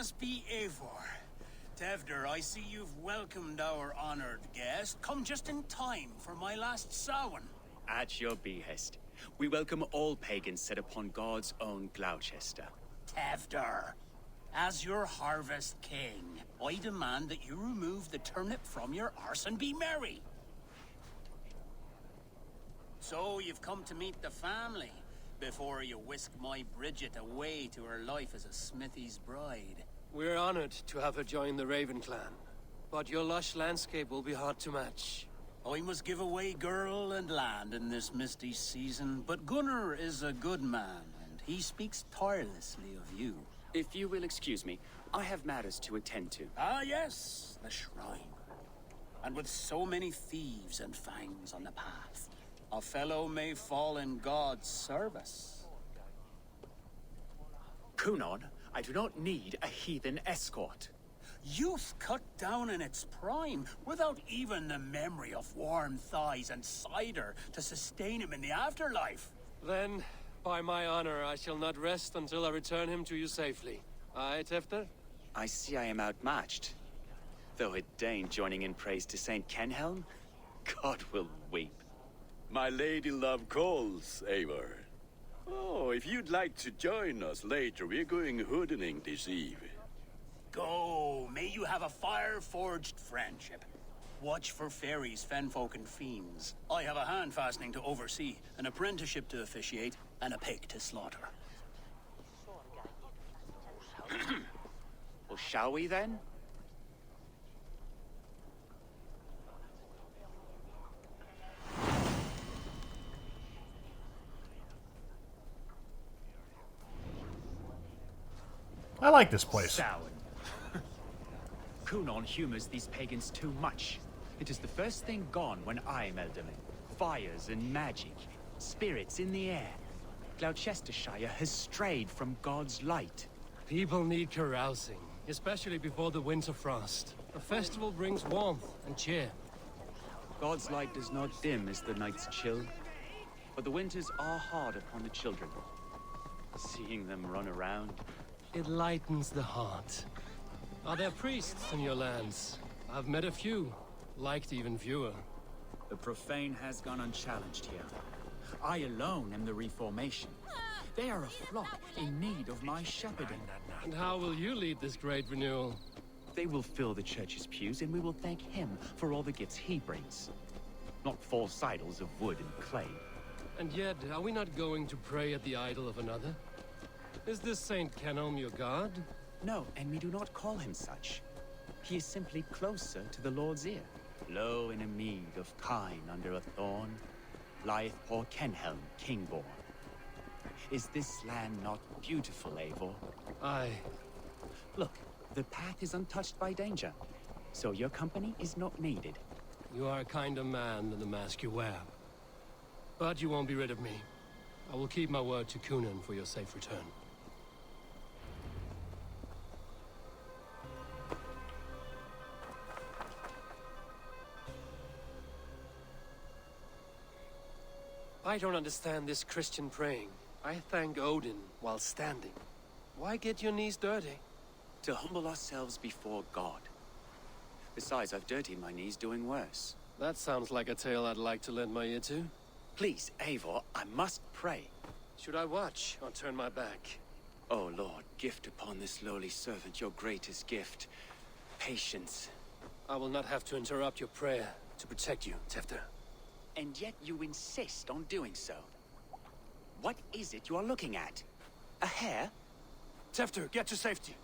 must be Eivor. TEWDWR, I see you've welcomed our honored guest. Come just in time for my last Samhain. At your behest. We welcome all pagans set upon God's own Gloucester. TEWDWR, as your harvest king, I demand that you remove the turnip from your arse and be merry. So you've come to meet the family before you whisk my Bridget away to her life as a smithy's bride. We're honored to have her join the Raven clan, but your lush landscape will be hard to match. I must give away girl and land in this misty season, but Gunnar is a good man, and he speaks tirelessly of you. If you will excuse me, I have matters to attend to. Ah yes, the shrine. And with so many thieves and fangs on the path, a fellow may fall in God's service. Kunon, I do not need a heathen escort. Youth cut down in its prime, without even the memory of warm thighs and cider to sustain him in the afterlife. Then, by my honor, I shall not rest until I return him to you safely. Aye, TEWDWR? I see I am outmatched. Though a Dane joining in praise to Saint Kenhelm, God will weep. My lady love calls, Eivor. Oh, if you'd like to join us later, we're going hoodening this eve. Go, may you have a fire-forged friendship. Watch for fairies, fenfolk, and fiends. I have a hand fastening to oversee, an apprenticeship to officiate, and a pig to slaughter. Well, shall we then? I like this place. Samhain. Kunon humors these pagans too much. It is the first thing gone when I am elderly. Fires and magic, spirits in the air. Gloucestershire has strayed from God's light. People need carousing, especially before the winter frost. A festival brings warmth and cheer. God's light does not dim as the nights chill, but the winters are hard upon the children. Seeing them run around, It lightens the heart. Are there priests in your lands? I've met a few, liked even fewer. The profane has gone unchallenged here. I alone am the reformation. They are a flock in need of my shepherding. And how will you lead this great renewal? they will fill the church's pews, and we will thank him for all the gifts he brings. Not false idols of wood and clay. And yet, are we not going to pray at the idol of another? Is this Saint Kenhelm your god? No, and we do not call him such. He is simply closer to the Lord's ear. Lo, in a mead of kine under a thorn, lieth poor Kenhelm, king-born. Is this land not beautiful, Eivor? Aye. Look, the path is untouched by danger, so your company is not needed. You are a kinder man than the mask you wear. But you won't be rid of me. I will keep my word to Kunan for your safe return. I don't understand this Christian praying. I thank Odin while standing. Why get your knees dirty? To humble ourselves before God. Besides, I've dirtied my knees doing worse. That sounds like a tale I'd like to lend my ear to. Please, Eivor, I must pray. Should I watch or turn my back? Oh Lord, gift upon this lowly servant your greatest gift. Patience. I will not have to interrupt your prayer to protect you, TEWDWR. And yet you insist on doing so. What is it you are looking at? A hare? TEWDWR, get to safety.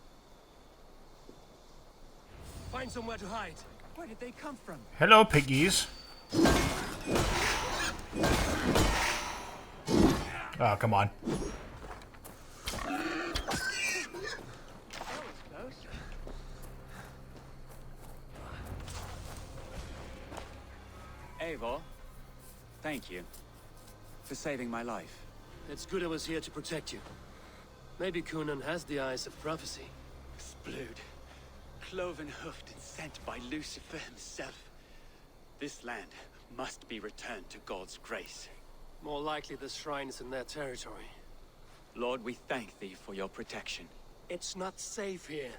Find somewhere to hide. Where did they come from? Hello, piggies. Oh, come on. Eivor, thank you for saving my life. It's good I was here to protect you. Maybe Kunan has the eyes of prophecy. Splood, cloven-hoofed and sent by Lucifer himself. This land must be returned to God's grace. More likely the shrine is in their territory. Lord, we thank thee for your protection. It's not safe here.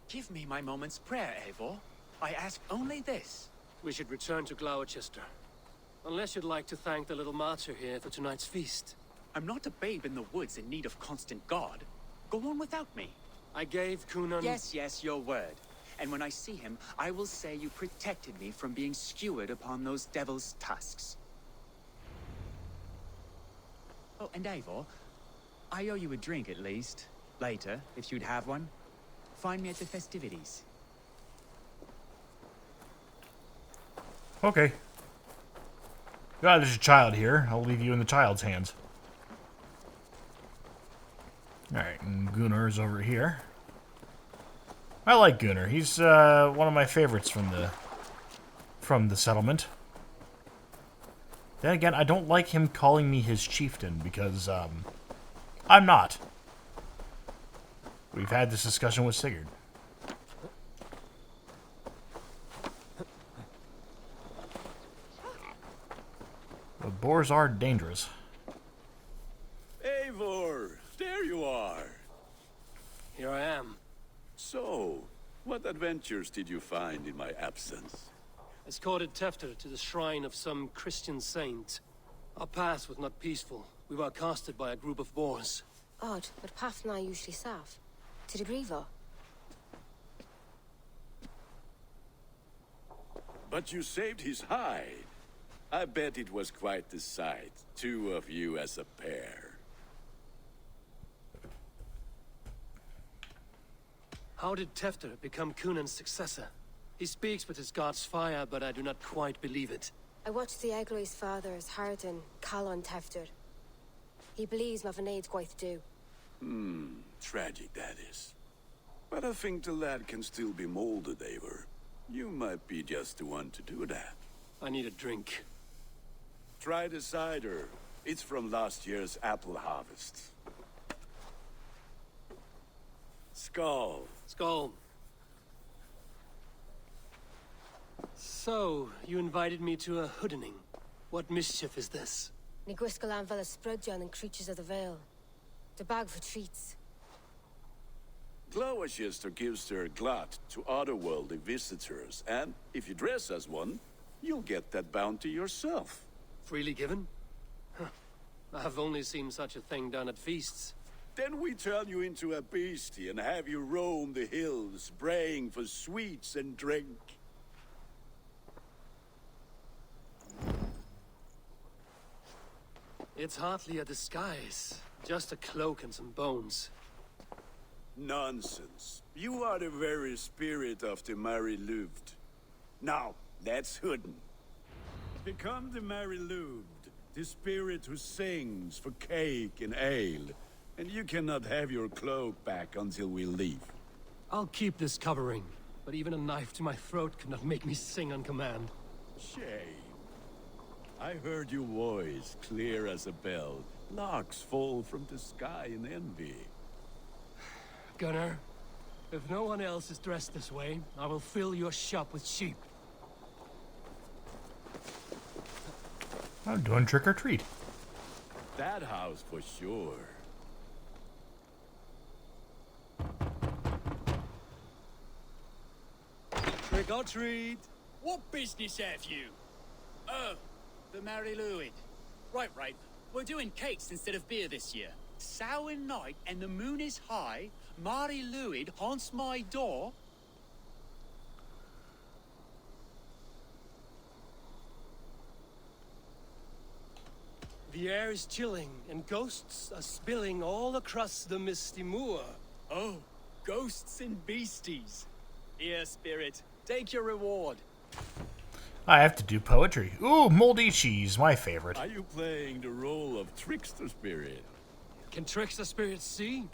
Give me my moment's prayer, Eivor. I ask only this. We should return to Gloucester. Unless you'd like to thank the little martyr here for tonight's feast. I'm not a babe in the woods in need of constant guard. Go on without me. I gave Cunan... Yes, your word. And when I see him, I will say you protected me from being skewered upon those devil's tusks. Oh, and Eivor, I owe you a drink at least. Later, if you'd have one. Find me at the festivities. Okay. God, there's a child here. I'll leave you in the child's hands. Alright, and Gunnar's over here. I like Gunnar. He's one of my favorites from the settlement. Then again, I don't like him calling me his chieftain because I'm not. We've had this discussion with Sigurd. The boars are dangerous. Eivor, there you are. Here I am. So, what adventures did you find in my absence? Escorted TEWDWR to the shrine of some Christian saint. Our path was not peaceful. We were accosted by a group of boars. Odd, but path na usually safe. To the Grievo. But you saved his hide. I bet it was quite the sight. Two of you as a pair. How did TEWDWR become Cunan's successor? He speaks with his god's fire, but I do not quite believe it. I watched the Egloi's father's Harden call on TEWDWR. He believes Mavanade quite do. Tragic that is. But I think the lad can still be molded, Eivor. You might be just the one to do that. I need a drink. Try the cider. It's from last year's apple harvest. Skull. Skull. So, you invited me to a hoodening. What mischief is this? Ni Gwisgalan Vela Sprudjan and Creatures of the Vale. The bag for treats. Gloucester gives their glut to otherworldly visitors, and if you dress as one, you'll get that bounty yourself. Freely given? Huh. I have only seen such a thing done at feasts. Then we turn you into a beastie and have you roam the hills, braying for sweets and drink. It's hardly a disguise. Just a cloak and some bones. Nonsense. You are the very spirit of the Mary Louved. Now, that's Hooden. Become the Mary Louved, the spirit who sings for cake and ale. And you cannot have your cloak back until we leave. I'll keep this covering, but even a knife to my throat could not make me sing on command. Shame. I heard your voice clear as a bell. Larks fall from the sky in envy. Gunnar, if no one else is dressed this way, I will fill your shop with sheep. I'm doing trick or treat. That house for sure. Trick or treat! What business have you? Oh, the Mary Louid. Right. We're doing cakes instead of beer this year. Samhain night and the moon is high. Mary Louid haunts my door. The air is chilling, and ghosts are spilling all across the misty moor. Oh, ghosts and beasties. Here, spirit, take your reward. I have to do poetry. Ooh, moldy cheese, my favorite. Are you playing the role of trickster spirit? Can trickster spirits see?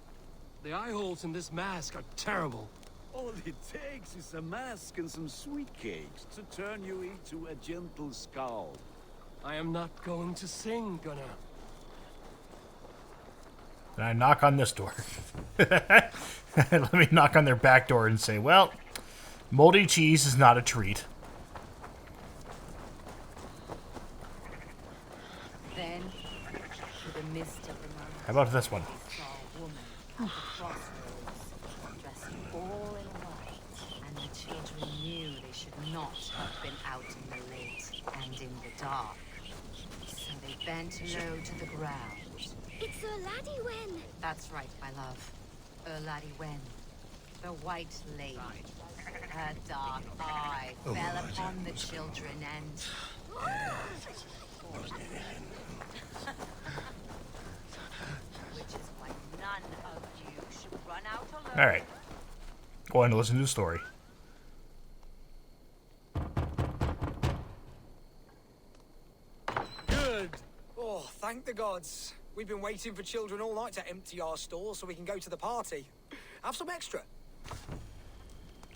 The eye holes in this mask are terrible. All it takes is a mask and some sweet cakes to turn you into a gentle skull. I am not going to sing, Gunnar. Then I knock on this door. Let me knock on their back door and say, well, moldy cheese is not a treat. Then, through the mist of the night, How about this one? I saw a woman at the crossroads, dressed all in white. children knew they should not have been out in the late and in the dark. So they bent low to the ground. It's a laddie Wen. That's right, my love. Laddie Wen, the White Lady. Her dark eye fell upon the children and... Which is why none of you should run out alone. All right. Go on to listen to the story. Good. Oh, thank the gods. We've been waiting for children all night to empty our stores so we can go to the party. Have some extra.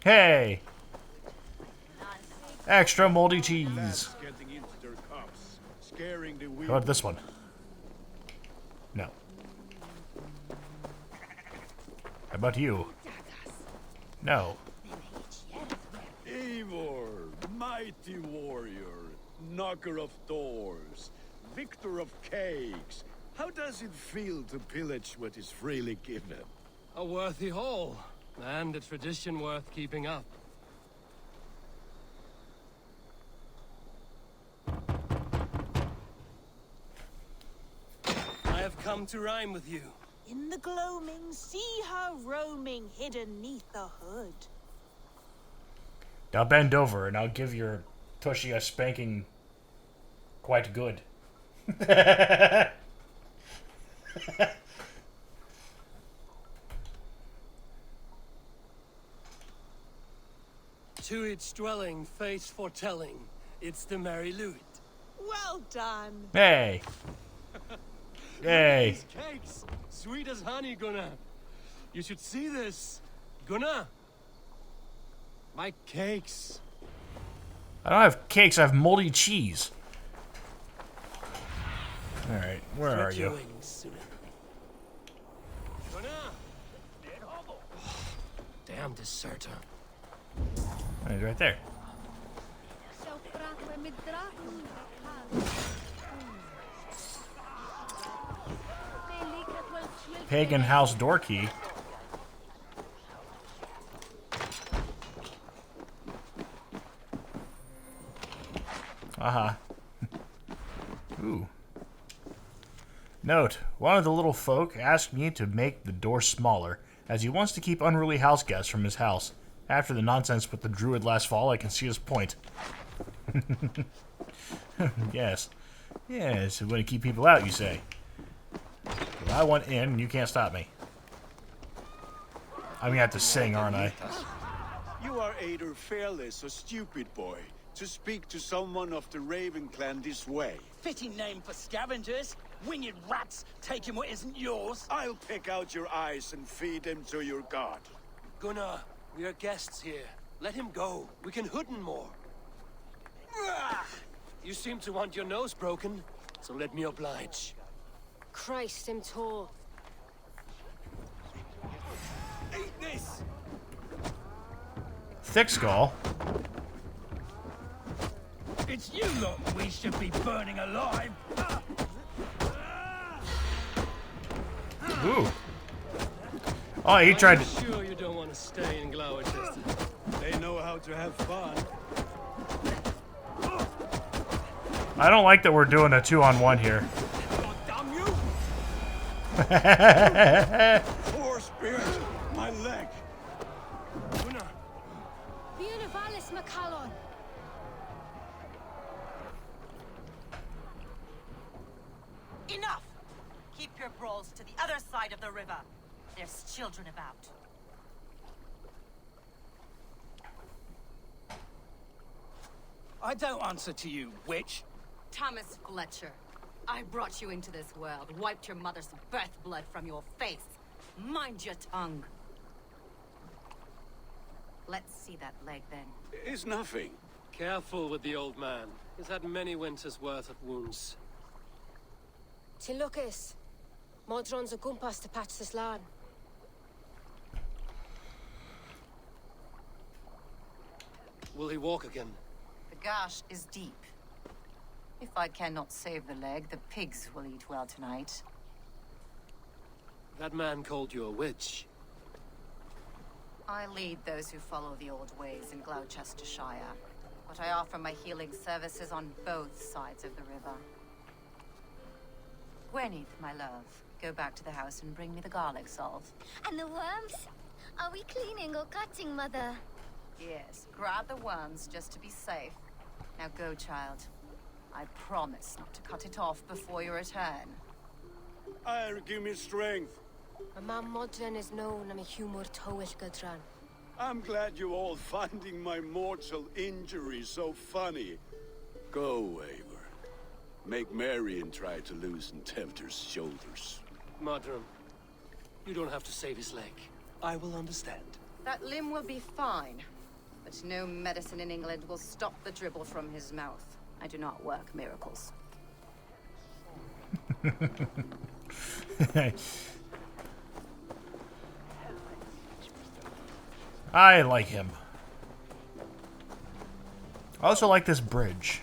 Hey! Extra moldy cheese. That's getting into their cups, scaring the How weak. about this one? No. How about you? No. Eivor, mighty warrior, knocker of doors, victor of cakes. How does it feel to pillage what is freely given? A worthy haul, and a tradition worth keeping up. I have come to rhyme with you. In the gloaming, see her roaming hidden neath the hood. Now bend over and I'll give your tushy a spanking quite good. To its dwelling, face foretelling, it's the Merry Luid. Well done. Hey! Hey! These cakes, sweet as honey, Gunnar. You should see this, Gunnar. My cakes. I don't have cakes, I have moldy cheese. Alright, where are you? Gunnar. Damn deserter. Oh, he's right there. Pagan house door key. Ooh. Note, one of the little folk asked me to make the door smaller, as he wants to keep unruly house guests from his house. After the nonsense with the druid last fall, I can see his point. Yes. Yes, we want to keep people out, you say. Well, I want in, and you can't stop me. I'm gonna have to sing, aren't I? You are either fearless or stupid, boy, to speak to someone of the Raven clan this way. Fitting name for scavengers. Winged rats taking what isn't yours. I'll pick out your eyes and feed them to your god. Gunnar, we are guests here. Let him go. We can hoodin more. You seem to want your nose broken, so let me oblige. Christ him tall. Eat this. Thick skull. It's you lot we should be burning alive. Ooh. Oh, he tried to... Sure you don't want to stay in Gloucester. They know how to have fun. I don't like that we're doing a 2-on-1 here. God damn you! Poor spirit, my leg. Gunnar, Buenavalis Macallon. Enough! Keep your brawls to the other side of the river. There's children about. I don't answer to you, witch. Thomas Fletcher, I brought you into this world, wiped your mother's birth blood from your face. Mind your tongue. Let's see that leg then. It's nothing. careful with the old man. He's had many winters' worth of wounds. Tilukis. Modron's a gumpas to patch this land. Will he walk again? The gash is deep. If I cannot save the leg, the pigs will eat well tonight. That man called you a witch. I lead those who follow the old ways in Gloucestershire, but I offer my healing services on both sides of the river. Gweneth, my love, go back to the house and bring me the garlic salt. And the worms? Are we cleaning or cutting, Mother? Yes, grab the worms just to be safe. Now go, child. I promise not to cut it off before you return. Give me strength. Mam modern is known am a humor towish gadran. I'm glad you all finding my mortal injury so funny. Go, Eivor. Make Marion try to loosen TEWDWR's shoulders. Madram, you don't have to save his leg. I will understand. That limb will be fine, but no medicine in England will stop the dribble from his mouth. I do not work miracles. I like him. I also like this bridge.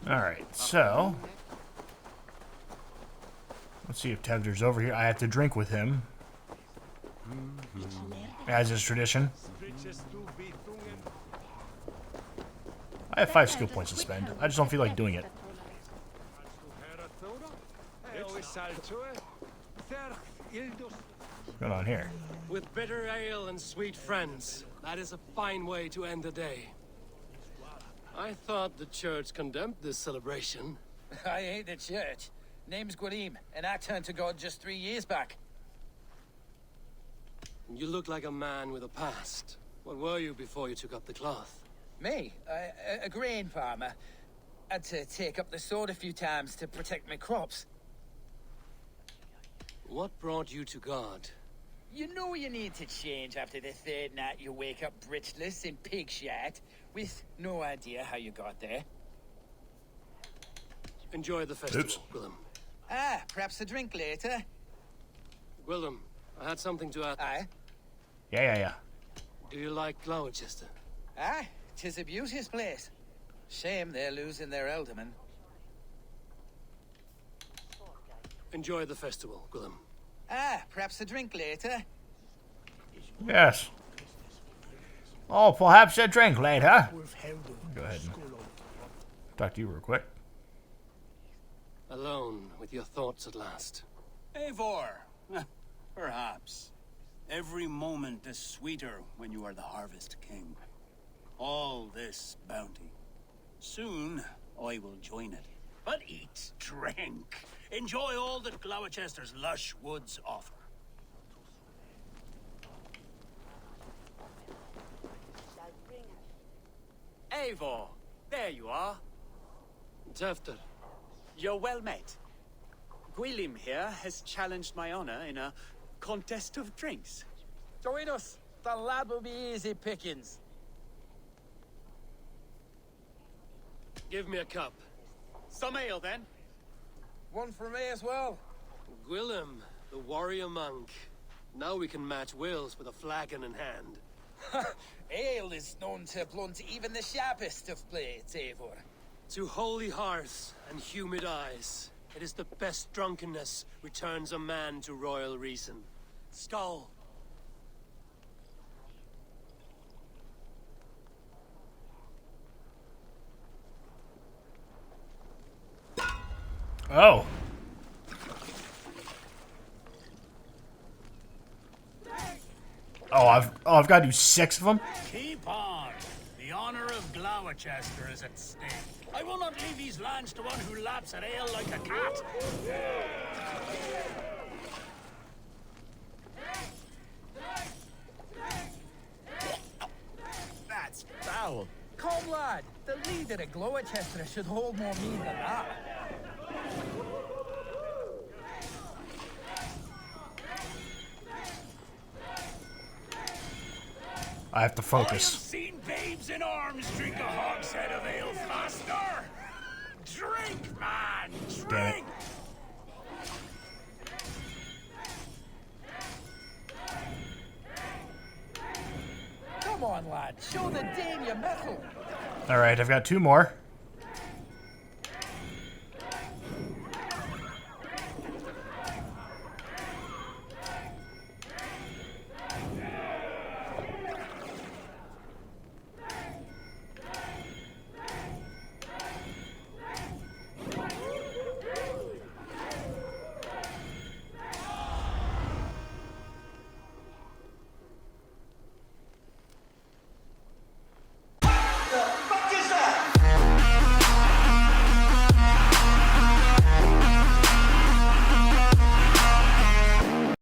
Alright, so let's see if TEWDWR's over here. I have to drink with him, as is tradition. I have 5 skill points to spend. I just don't feel like doing it. What's going on here? With bitter ale and sweet friends, that is a fine way to end the day. I thought the church condemned this celebration. I ain't the church. Name's Gwarim, and I turned to God just 3 years back. You look like a man with a past. What were you before you took up the cloth? Me? A grain farmer. Had to take up the sword a few times to protect my crops. What brought you to God? You know you need to change after the third night you wake up britchless in pig shit, with no idea how you got there. Enjoy the festival, Gwillem. Ah, perhaps a drink later. Gwillem, I had something to ask. Aye? Yeah. Do you like Gloucester? Aye, 'tis a beauteous place. Shame they're losing their alderman. Enjoy the festival, Gwillem. Ah, perhaps a drink later. Yes. Oh, perhaps a drink later. Go ahead and talk to you real quick. Alone with your thoughts at last. Eivor, perhaps. Every moment is sweeter when you are the Harvest King. All this bounty. Soon, I will join it. But eat, drink, enjoy all that Gloucester's lush woods offer. Eivor, there you are. TEWDWR. You're well met. Gwilym here has challenged my honor in a contest of drinks. Join us. The lad will be easy pickings. Give me a cup. Some ale, then. One for me as well. Gwillem, the warrior monk. Now we can match wills with a flagon in hand. Ale is known to blunt even the sharpest of blades, Eivor. To holy hearths and humid eyes, it is the best drunkenness returns a man to royal reason. Skull. Oh. I've got to do 6 of them? Keep on. The honor of Gloucester is at stake. I will not leave these lands to one who laps at ale like a cat. That's foul. Come, lad. The leader of Gloucester should hold more mead than that. I have to I have focus. seen babes in arms drink a hogshead of ale faster. Drink, man, Damn it. drink. Come on, on, lad. Show the Dane your mettle. Alright, I've got 2 more.